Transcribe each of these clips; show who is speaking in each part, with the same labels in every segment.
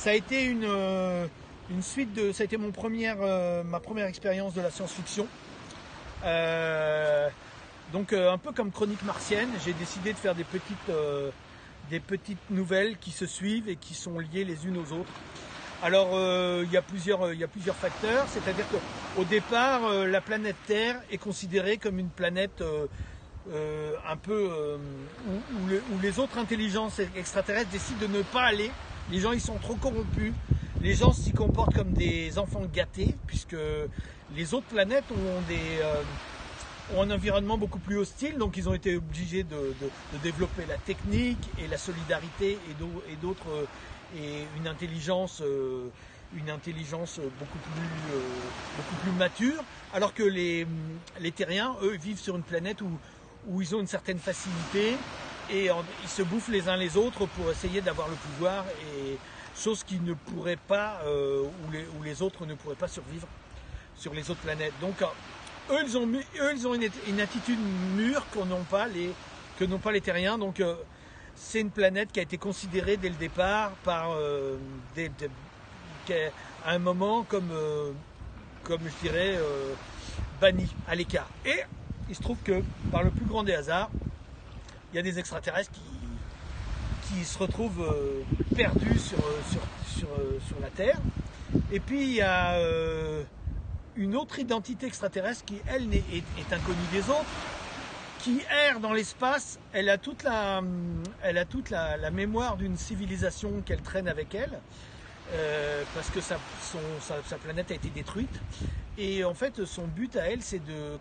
Speaker 1: Ça a été une suite de. Ça a été ma première expérience de la science-fiction. Donc un peu comme Chronique martienne, j'ai décidé de faire des petites nouvelles qui se suivent et qui sont liées les unes aux autres. Alors il y a plusieurs facteurs, c'est-à-dire qu'au départ, la planète Terre est considérée comme une planète un peu où les autres intelligences extraterrestres décident de ne pas aller. Les gens ils sont trop corrompus, les gens s'y comportent comme des enfants gâtés, puisque les autres planètes ont un environnement beaucoup plus hostile, donc ils ont été obligés de développer la technique et la solidarité et une intelligence beaucoup plus mature, alors que les terriens, eux, vivent sur une planète où ils ont une certaine facilité et ils se bouffent les uns les autres pour essayer d'avoir le pouvoir, et chose qui ne pourrait pas, où les autres ne pourraient pas survivre sur les autres planètes. Donc eux ils ont une attitude mûre que n'ont pas les terriens. Donc c'est une planète qui a été considérée dès le départ à un moment comme je dirais bannie, à l'écart. Et il se trouve que par le plus grand des hasards, il y a des extraterrestres qui se retrouvent perdus sur la Terre. Et puis il y a une autre identité extraterrestre qui, elle, est inconnue des autres, qui erre dans l'espace. Elle a toute la mémoire d'une civilisation qu'elle traîne avec elle, parce que sa planète a été détruite. Et en fait, son but à elle, c'est de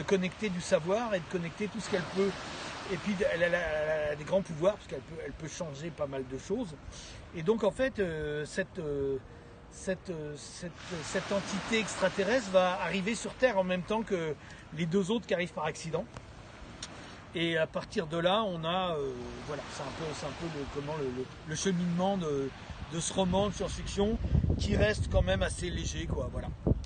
Speaker 1: connecter du savoir et de connecter tout ce qu'elle peut. Et puis, elle a des grands pouvoirs, parce qu'elle peut changer pas mal de choses. Et donc, en fait, cette entité extraterrestre va arriver sur Terre en même temps que les deux autres qui arrivent par accident. Et à partir de là, on a, voilà, c'est un peu le cheminement de ce roman de science-fiction qui reste quand même assez léger, quoi, voilà.